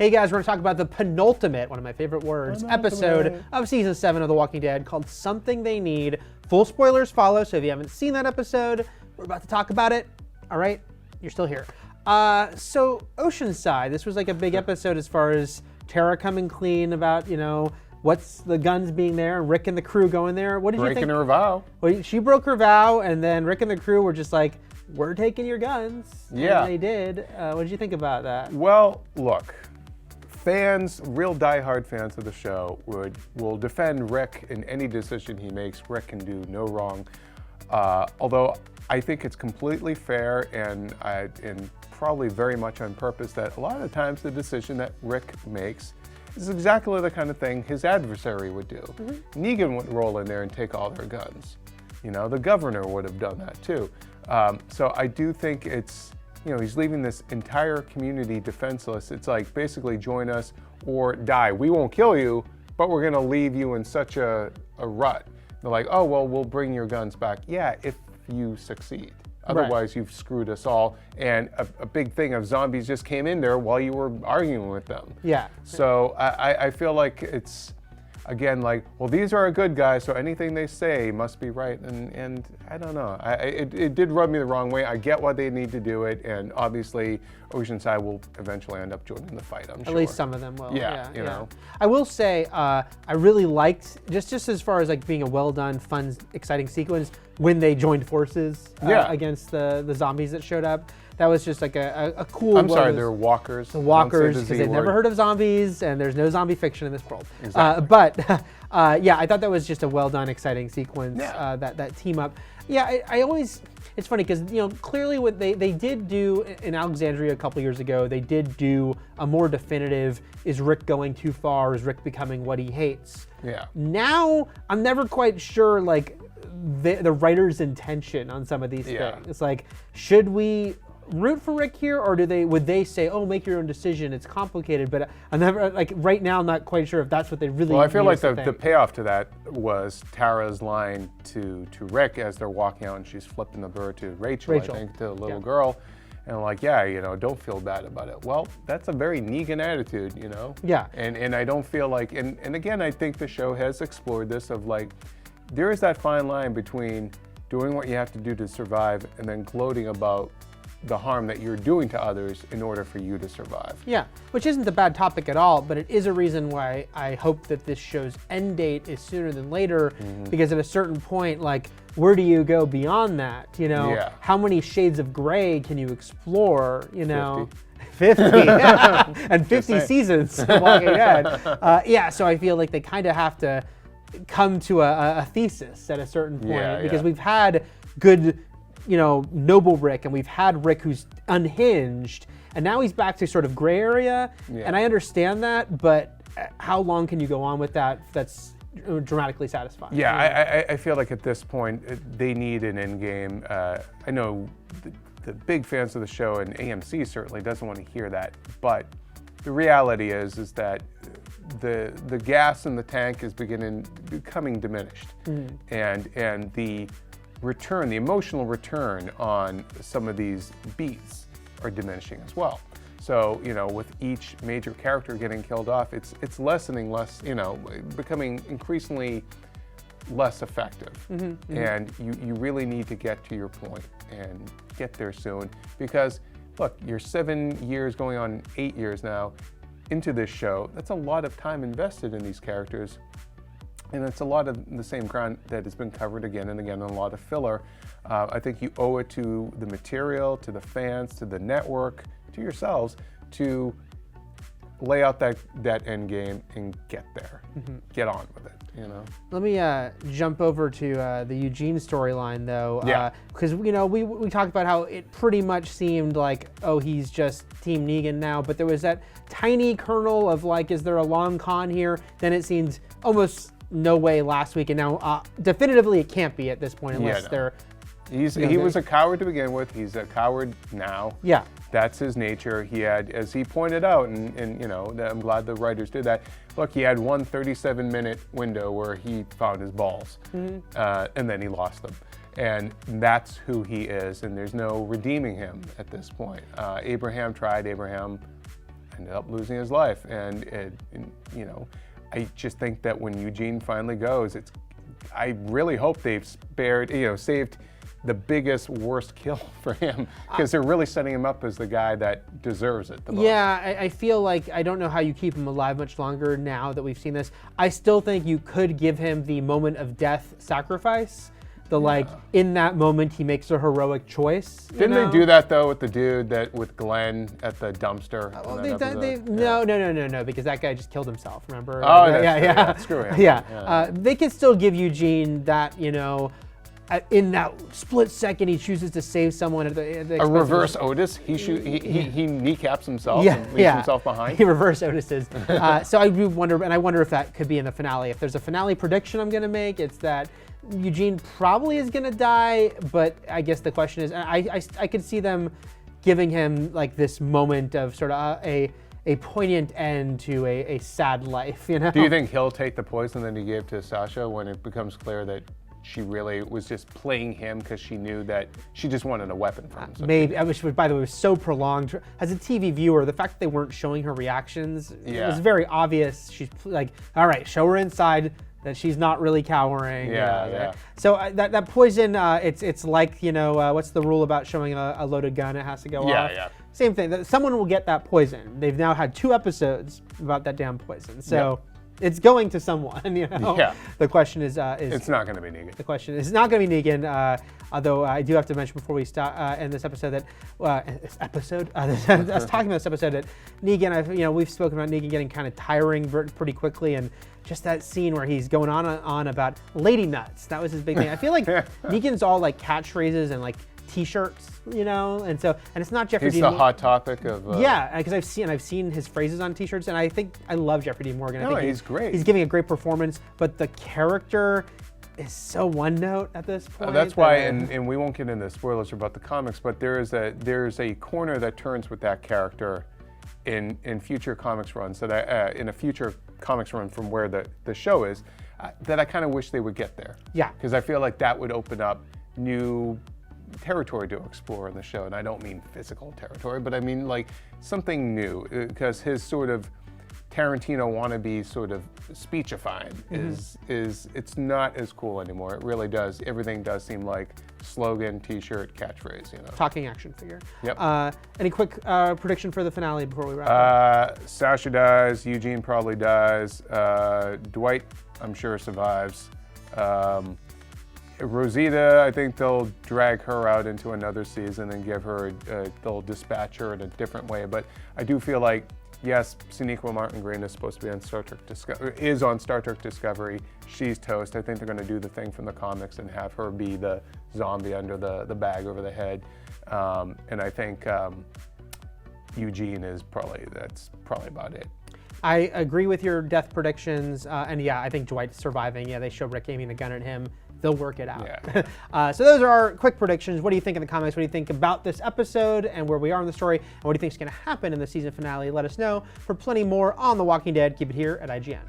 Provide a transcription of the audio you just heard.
Hey guys, we're going to talk about the penultimate, one of my favorite words, episode of Season 7 of The Walking Dead called Something They Need. Full spoilers follow, so if you haven't seen that episode, we're about to talk about it. All right, you're still here. So Oceanside, this was like a big episode as far as Tara coming clean about, what's the guns being there, and Rick and the crew going there. What did you think? Breaking her vow. Well, she broke her vow, and then Rick and the crew were just like, we're taking your guns. Yeah. And they did. What did you think about that? Well, look, fans, real diehard fans of the show will defend Rick in any decision he makes. Rick can do no wrong. Although I think it's completely fair and probably very much on purpose that a lot of the times the decision that Rick makes is exactly the kind of thing his adversary would do. Negan would roll in there and take all their guns. The governor would have done that too. So I do think it's, he's leaving this entire community defenseless. It's like basically join us or die. We won't kill you, but we're gonna leave you in such a rut. They're like, oh, well, we'll bring your guns back. Yeah, if you succeed. Otherwise, you've screwed us all. And a big thing of zombies just came in there while you were arguing with them. Yeah. So I feel like it's, again, like, well, these are our good guys, so anything they say must be right. And I don't know. It did rub me the wrong way. I get why they need to do it. And obviously, Oceanside will eventually end up joining the fight, I'm sure. At least some of them will. Yeah, you know. I will say, I really liked, just as far as like being a well-done, fun, exciting sequence, when they joined forces against the zombies that showed up. That was just like a cool... I'm sorry, they're walkers. The walkers, because they've never heard of zombies, and there's no zombie fiction in this world. Exactly. Yeah, I thought that was just a well-done, exciting sequence, that team up. Yeah, I always... It's funny, because, clearly what they did do in Alexandria a couple years ago, they did do a more definitive, is Rick going too far? Is Rick becoming what he hates? Yeah. Now, I'm never quite sure, like, the writer's intention on some of these things. It's like, should we root for Rick here, or would they say, oh, make your own decision, it's complicated? But I'm never, like, right now I'm not quite sure if that's what they really... Well, I feel like the payoff to that was Tara's line to Rick as they're walking out, and she's flipping the bird to Rachel. I think, to the little girl, and like, don't feel bad about it. Well, that's a very Negan attitude, Yeah. And I don't feel like, and again, I think the show has explored this of like, there is that fine line between doing what you have to do to survive and then gloating about the harm that you're doing to others in order for you to survive. Yeah, which isn't a bad topic at all, but it is a reason why I hope that this show's end date is sooner than later, because at a certain point, like, where do you go beyond that? How many shades of gray can you explore? 50, and 50 seasons of Walking Dead. So I feel like they kind of have to come to a thesis at a certain point, because we've had good, noble Rick, and we've had Rick who's unhinged, and now he's back to sort of gray area, and I understand that, but how long can you go on with that that's dramatically satisfying? I feel like at this point, they need an end game. I know the big fans of the show, and AMC certainly doesn't want to hear that, but the reality is that the gas in the tank is becoming diminished, and the return, the emotional return on some of these beats are diminishing as well. So, with each major character getting killed off, it's lessening less, becoming increasingly less effective. And you really need to get to your point and get there soon, because look, you're 7 years going on 8 years now into this show. That's a lot of time invested in these characters. And it's a lot of the same ground that has been covered again and again, and a lot of filler. I think you owe it to the material, to the fans, to the network, to yourselves, to lay out that end game and get there. Get on with it, Let me jump over to the Eugene storyline, though. Because, we talked about how it pretty much seemed like, oh, he's just Team Negan now, but there was that tiny kernel of, like, is there a long con here? Then it seems almost no way last week, and now definitively it can't be at this point unless they're... He was a coward to begin with. He's a coward now. Yeah. That's his nature. He had, as he pointed out, and I'm glad the writers did that. Look, he had one 37-minute window where he found his balls, and then he lost them. And that's who he is, and there's no redeeming him at this point. Abraham tried. Abraham ended up losing his life. And you know, I just think that when Eugene finally goes, I really hope they've saved the biggest, worst kill for him, because they're really setting him up as the guy that deserves it the most. Yeah, I feel like I don't know how you keep him alive much longer now that we've seen this. I still think you could give him the moment of death sacrifice. Like, in that moment, he makes a heroic choice. Didn't they do that, though, with the dude with Glenn at the dumpster? No, because that guy just killed himself, remember? Oh, yeah. Screw him. Yeah. They can still give Eugene that, in that split second, he chooses to save someone at the a reverse Otis. He kneecaps himself and leaves himself behind. He reverse Otises. So I do wonder, and I wonder if that could be in the finale. If there's a finale prediction I'm going to make, it's that Eugene probably is going to die, but I guess the question is, I could see them giving him like this moment of sort of a poignant end to a sad life, Do you think he'll take the poison that he gave to Sasha when it becomes clear that she really was just playing him because she knew that she just wanted a weapon from him? Maybe, which by the way was so prolonged. As a TV viewer, the fact that they weren't showing her reactions, it was very obvious. She's like, all right, show her inside that she's not really cowering. Yeah. So that poison, it's like, what's the rule about showing a loaded gun? It has to go off. Yeah. Same thing. Someone will get that poison. They've now had 2 episodes about that damn poison. So it's going to someone, Yeah. The question is it's not going to be Negan. The question is not going to be Negan. Although I do have to mention before we start end this episode that I was talking about this episode that Negan. We've spoken about Negan getting kind of tiring pretty quickly, and just that scene where he's going on about lady nuts. That was his big thing. I feel like Negan's all like catchphrases and like T-shirts, and it's not Jeffrey He's Dean the Morgan. hot topic of. Because I've seen his phrases on T-shirts, and I think I love Jeffrey Dean Morgan. I think he's great. He's giving a great performance, but the character is so one note at this point. That's why, and we won't get into spoilers about the comics, but there's a corner that turns with that character in future comics runs that in a future comics run from where the show is, that I kind of wish they would get there. Yeah. Because I feel like that would open up new territory to explore in the show, and I don't mean physical territory, but I mean like something new, because his sort of Tarantino wannabe sort of speechifying is it's not as cool anymore. It really does. Everything does seem like slogan, T-shirt, catchphrase. Talking action figure. Yep. Any quick prediction for the finale before we wrap up? Sasha dies. Eugene probably dies. Dwight, I'm sure, survives. Rosita, I think they'll drag her out into another season and give her, they'll dispatch her in a different way. But I do feel like, yes, Sonequa Martin Green is supposed to be on Star Trek Discovery. She's toast. I think they're going to do the thing from the comics and have her be the zombie under the bag over the head. And I think Eugene that's probably about it. I agree with your death predictions, and I think Dwight's surviving. They show Rick aiming the gun at him. They'll work it out. Yeah. So those are our quick predictions. What do you think in the comments? What do you think about this episode and where we are in the story? And what do you think is going to happen in the season finale? Let us know. For plenty more on The Walking Dead, keep it here at IGN.